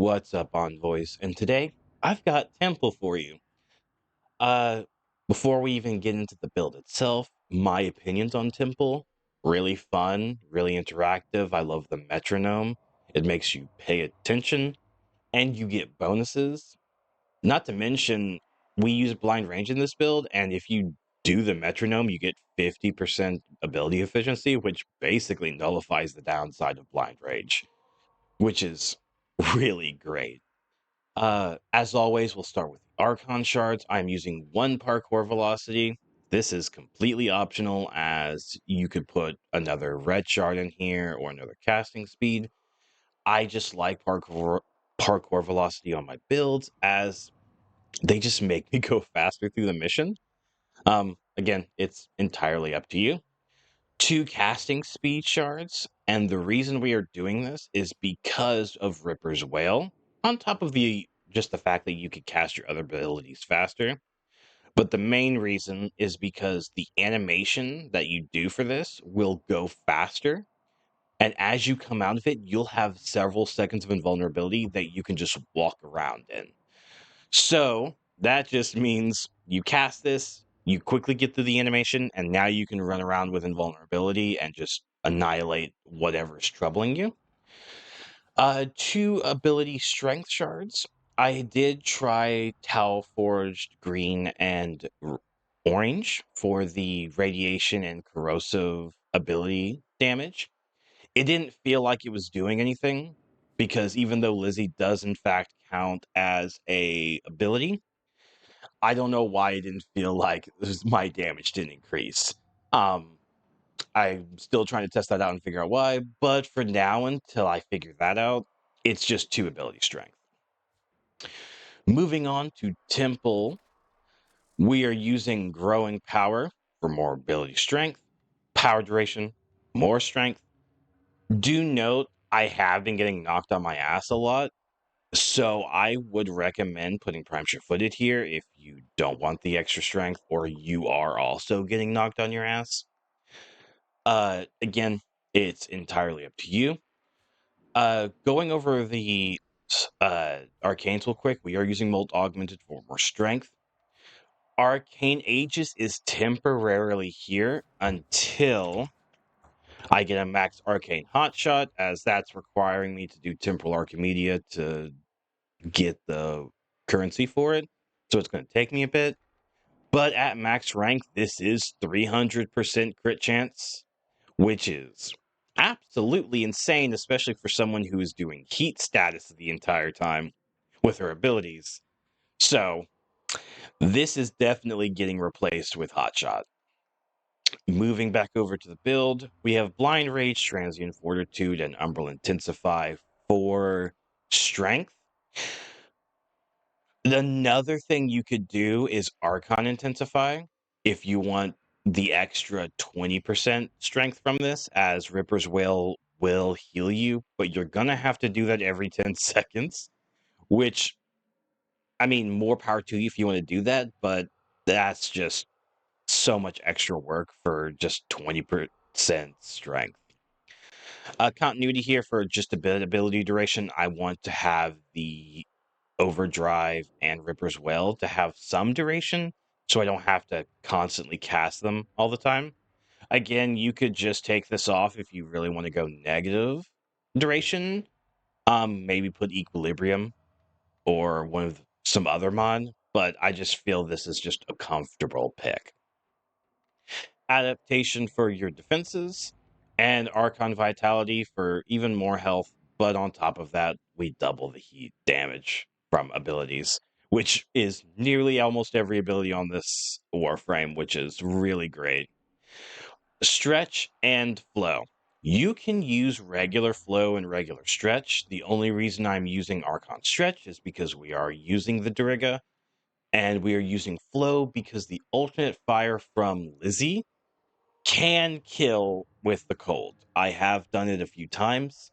What's up, Envoys? And today, I've got Temple for you. Uh, Before we even get into the build itself, my opinions on Temple, really fun, really interactive. I love the metronome. It makes you pay attention, and you get bonuses. Not to mention, we use blind range in this build, and if you do the metronome, you get 50% ability efficiency, which basically nullifies the downside of blind range, which is really great. As always, we'll start with the Archon shards. I'm using one parkour velocity. This is completely optional, as you could put another red shard in here or another casting speed. I just like parkour velocity on my builds, as they just make me go faster through the mission. Again, it's entirely up to you. Two casting speed shards, and the reason we are doing this is because of Ripper's Wail, on top of the fact that you could cast your other abilities faster. But the main reason is because the animation that you do for this will go faster, and as you come out of it, you'll have several seconds of invulnerability that you can just walk around in. So that just means you cast this, you quickly get through the animation, and now you can run around with invulnerability and just annihilate whatever's troubling you. Two ability strength shards. I did try Tau Forged Green and Orange for the radiation and corrosive ability damage. It didn't feel like it was doing anything, because even though Lizzie does in fact count as a ability, I don't know why it didn't feel like my damage didn't increase. I'm still trying to test that out and figure out why, but for now, until I figure that out, it's just two ability strength. Moving on to Temple, we are using Growing Power for more ability strength, power duration, more strength. Do note, I have been getting knocked on my ass a lot, so I would recommend putting Prime Sure-Footed here if you don't want the extra strength or you are also getting knocked on your ass. Again, it's entirely up to you. Going over the arcanes real quick, we are using Molt Augmented for more strength. Arcane Aegis is temporarily here until I get a max Arcane Hotshot, as that's requiring me to do Temporal Archimedia to get the currency for it. So it's going to take me a bit. But at max rank, this is 300% crit chance, which is absolutely insane, especially for someone who is doing heat status the entire time with her abilities. So this is definitely getting replaced with Hotshot. Moving back over to the build, we have Blind Rage, Transient Fortitude, and Umbral Intensify for strength. Another thing you could do is Archon Intensify if you want the extra 20% strength from this, as Ripper's Wail will heal you, but you're gonna have to do that every 10 seconds, which, I mean, more power to you if you want to do that, but that's just so much extra work for just 20% strength. Continuity here for just a bit ability duration. I want to have the Overdrive and Ripper's Wail to have some duration, so I don't have to constantly cast them all the time. Again, you could just take this off if you really want to go negative duration. Maybe put Equilibrium or some other mod, but I just feel this is just a comfortable pick. Adaptation for your defenses, and Archon Vitality for even more health, but on top of that, we double the heat damage from abilities, which is nearly almost every ability on this Warframe, which is really great. Stretch and Flow. You can use regular Flow and regular Stretch. The only reason I'm using Archon Stretch is because we are using the Diriga, and we are using Flow because the alternate fire from Lizzie can kill with the cold. I have done it a few times.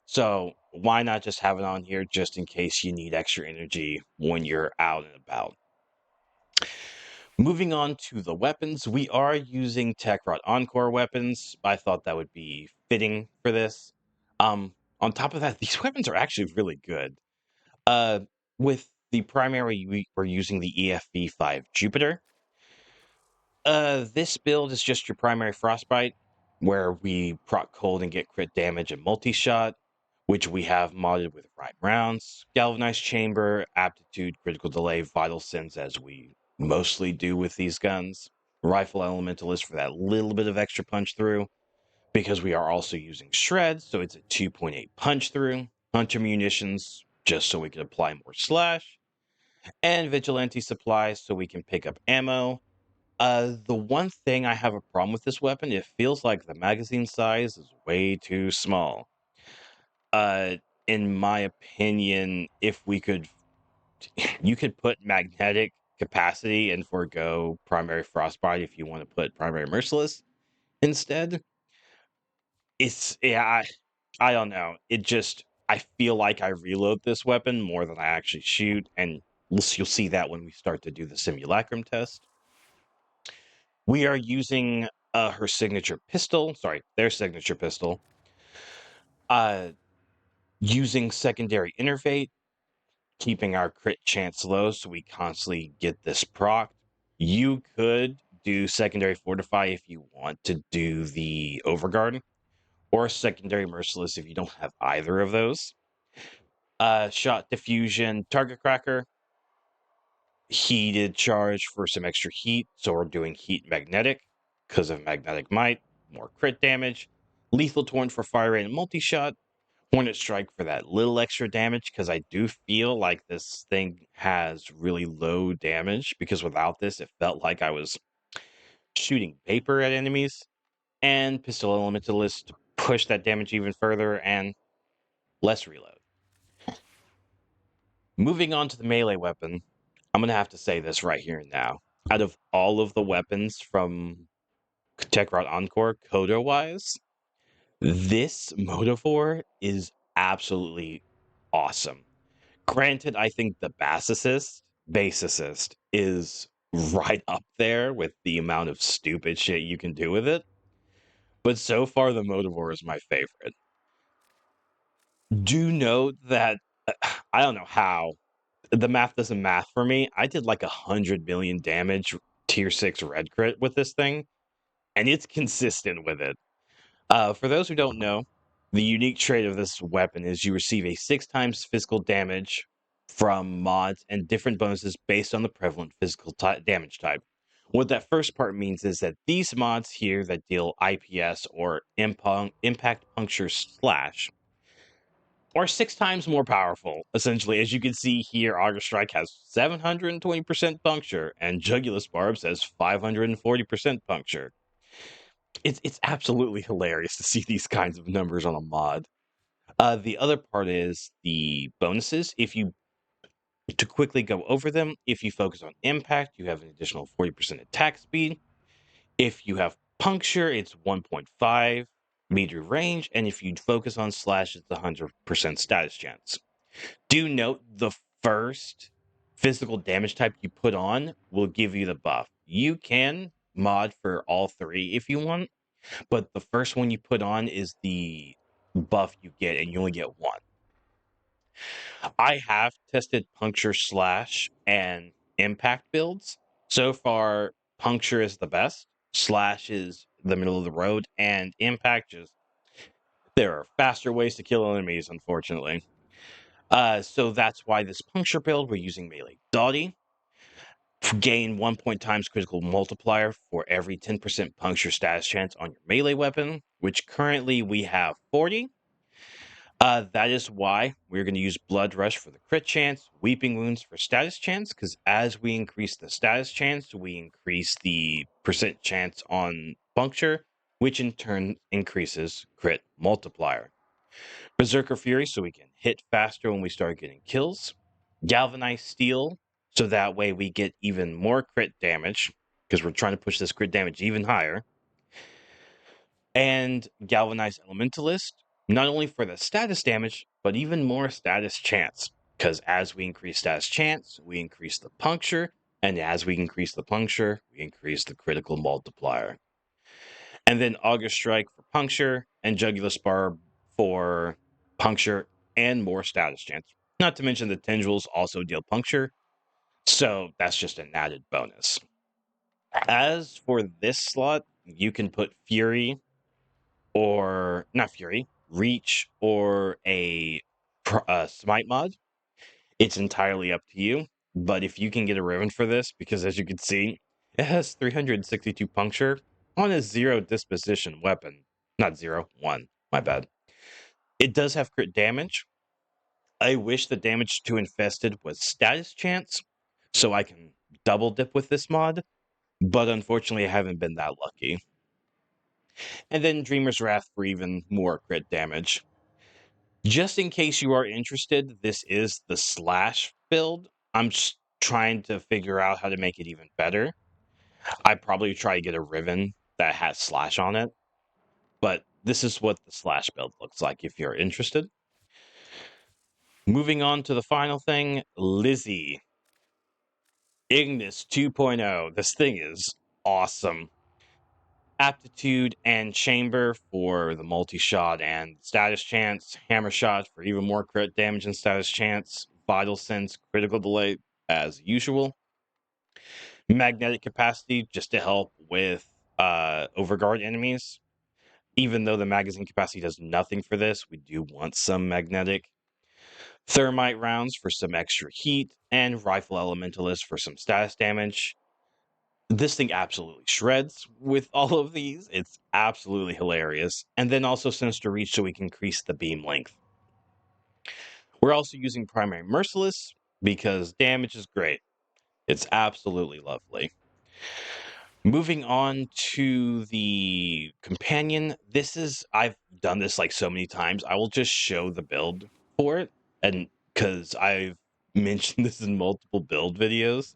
So why not just have it on here just in case you need extra energy when you're out and about. Moving on to the weapons, we are using Tech Rod Encore weapons. I thought that would be fitting for this. On top of that, these weapons are actually really good. With the primary, we're using the EFV5 Jupiter. This build is just your primary Frostbite, where we proc cold and get crit damage and multi-shot, which we have modded with Rhyme Rounds, Galvanized Chamber, Aptitude, Critical Delay, Vital Sense, as we mostly do with these guns. Rifle Elementalist for that little bit of extra punch through, because we are also using Shreds, so it's a 2.8 punch through. Hunter Munitions, just so we can apply more slash. And Vigilante Supplies, so we can pick up ammo. The one thing I have a problem with this weapon, it feels like the magazine size is way too small. Uh, in my opinion, if we could, you could put magnetic capacity and forego primary frostbite if you want to put primary merciless instead. I don't know. It just, I feel like I reload this weapon more than I actually shoot, and you'll see that when we start to do the simulacrum test. We are using her signature pistol, sorry, their signature pistol, using secondary innervate, keeping our crit chance low so we constantly get this proc. You could do secondary fortify if you want to do the overguard, or secondary merciless if you don't have either of those. Shot diffusion, target cracker, heated charge for some extra heat, so we're doing heat magnetic because of magnetic might, more crit damage. Lethal torrent for fire rate and multi-shot. Hornet strike for that little extra damage, because I do feel like this thing has really low damage, because without this it felt like I was shooting paper at enemies. And pistol elementalist to push that damage even further and less reload. Moving on to the melee weapon, I'm gonna have to say this right here and now. Out of all of the weapons from Tekrot Encore, Coda-wise, this Motovore is absolutely awesome. Granted, I think the base assist is right up there with the amount of stupid shit you can do with it. But so far, the Motovore is my favorite. Do note that I don't know how the math doesn't math for me. I did like 100 million damage tier 6 red crit with this thing, and it's consistent with it. For those who don't know, the unique trait of this weapon is you receive a 6 times physical damage from mods and different bonuses based on the prevalent physical damage type. What that first part means is that these mods here that deal IPS or impact puncture slash are 6 times more powerful. Essentially, as you can see here, Auger Strike has 720% puncture, and Jugulus Barbs has 540% puncture. It's absolutely hilarious to see these kinds of numbers on a mod. The other part is the bonuses. To quickly go over them, if you focus on impact, you have an additional 40% attack speed. If you have puncture, it's 1.5 meter range, and if you focus on slash, it's 100% status chance. Do note the first physical damage type you put on will give you the buff. You can mod for all three if you want, but the first one you put on is the buff you get, and you only get one. I have tested puncture slash and impact builds. So far, puncture is the best, slash is the middle of the road, and impact just there are faster ways to kill enemies, unfortunately. So that's why this puncture build, we're using melee Dottie. Gain 1 point times critical multiplier for every 10% puncture status chance on your melee weapon, which currently we have 40. That is why we're going to use Blood Rush for the crit chance, Weeping Wounds for status chance, because as we increase the status chance, we increase the percent chance on puncture, which in turn increases crit multiplier. Berserker Fury, so we can hit faster when we start getting kills. Galvanized Steel, so that way we get even more crit damage, because we're trying to push this crit damage even higher. And Galvanized Elementalist, not only for the status damage, but even more status chance. Because as we increase status chance, we increase the puncture, and as we increase the puncture, we increase the critical multiplier. And then Auger Strike for puncture, and Jugulus Barb for puncture, and more status chance. Not to mention the tendrils also deal puncture, so that's just an added bonus. As for this slot, you can put Fury, or not Fury, Reach, or a Smite mod. It's entirely up to you. But if you can get a Riven for this, because as you can see, it has 362 puncture on a 0 disposition weapon. Not 0, 1. My bad. It does have crit damage. I wish the damage to infested was status chance, so I can double dip with this mod. But unfortunately, I haven't been that lucky. And then Dreamer's Wrath for even more crit damage. Just in case you are interested, this is the slash build. I'm just trying to figure out how to make it even better. I'd probably try to get a Riven that has slash on it, but this is what the slash build looks like if you're interested. Moving on to the final thing, Lizzie. Ignis 2.0. This thing is awesome. Aptitude and Chamber for the multi-shot and status chance. Hammer Shot for even more crit damage and status chance. Vital Sense, critical delay as usual. Magnetic capacity just to help with overguard enemies. Even though the magazine capacity does nothing for this, we do want some magnetic. Thermite rounds for some extra heat, and Rifle Elementalist for some status damage. This thing absolutely shreds with all of these. It's absolutely hilarious. And then also Sinister Reach so we can increase the beam length. We're also using Primary Merciless because damage is great. It's absolutely lovely. Moving on to the companion. I've done this like so many times. I will just show the build for it. And because I've mentioned this in multiple build videos.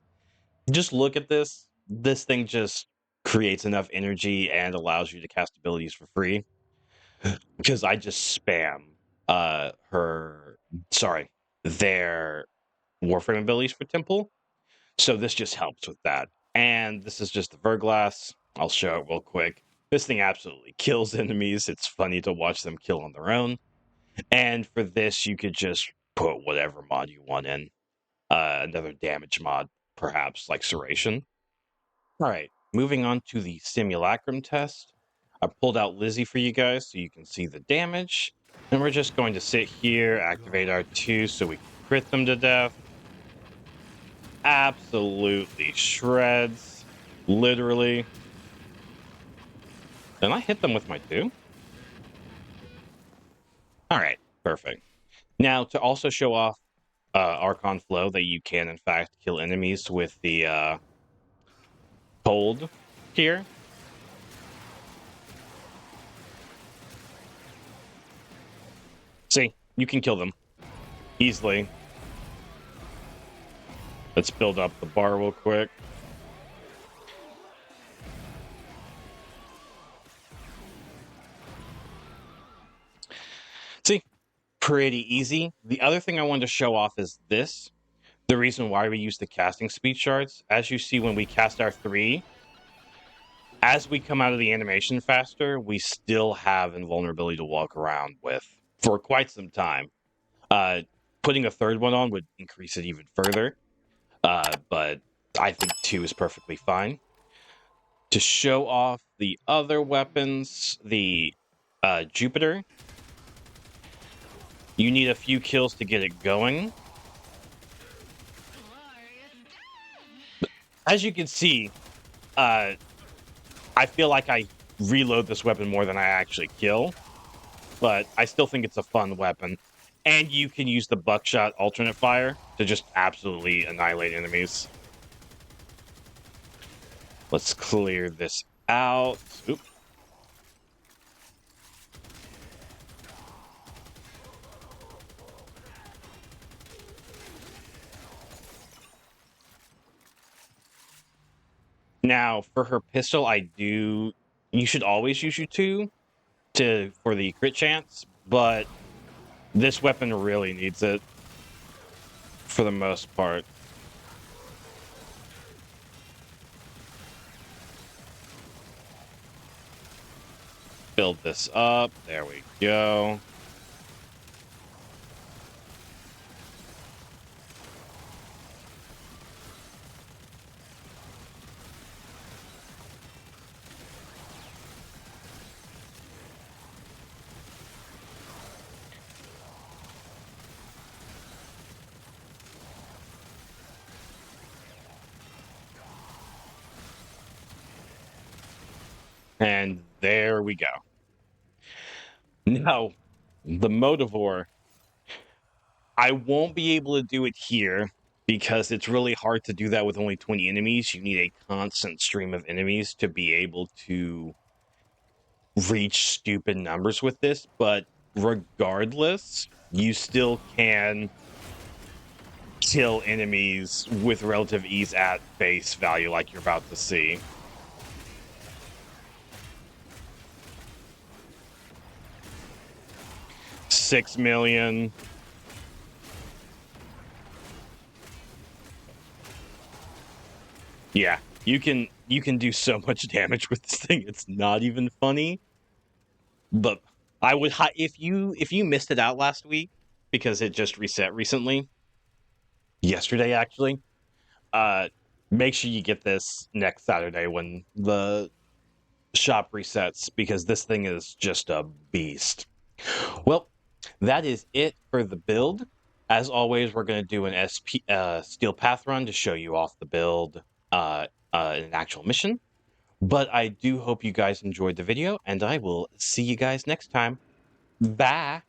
Just look at this. This thing just creates enough energy and allows you to cast abilities for free. Because I just spam their Warframe abilities for Temple. So this just helps with that. And this is just the Verglas. I'll show it real quick. This thing absolutely kills enemies. It's funny to watch them kill on their own. And for this, you could just put whatever mod you want in. Another damage mod, perhaps, like Serration. All right, moving on to the Simulacrum Test. I pulled out Lizzie for you guys so you can see the damage. And we're just going to sit here, activate our 2 so we can crit them to death. Absolutely shreds. Literally. And I hit them with my 2? All right, perfect. Now, to also show off Archon Flow, that you can, in fact, kill enemies with the cold here. See, you can kill them easily. Let's build up the bar real quick. See, pretty easy. The other thing I wanted to show off is this. The reason why we use the casting speed shards. As you see when we cast our 3, as we come out of the animation faster, we still have invulnerability to walk around with for quite some time. Putting a 3rd one on would increase it even further. But I think 2 is perfectly fine. To show off the other weapons, the Jupiter, you need a few kills to get it going. As you can see, I feel like I reload this weapon more than I actually kill, but I still think it's a fun weapon. And you can use the buckshot alternate fire to just absolutely annihilate enemies. Let's clear this out. Oop. Now, for her pistol, you should always use your 2 for the crit chance, but this weapon really needs it for the most part. Build this up. There we go. And there we go. Now, the Motovore, I won't be able to do it here because it's really hard to do that with only 20 enemies. You need a constant stream of enemies to be able to reach stupid numbers with this, but regardless, you still can kill enemies with relative ease at face value like you're about to see. $6 million. Yeah, you can do so much damage with this thing. It's not even funny. But I would if you missed it out last week because it just reset recently, yesterday actually. Uh, make sure you get this next Saturday when the shop resets because this thing is just a beast. Well, that is it for the build. As always, we're going to do an Steel Path run to show you off the build in an actual mission. But I do hope you guys enjoyed the video, and I will see you guys next time. Bye!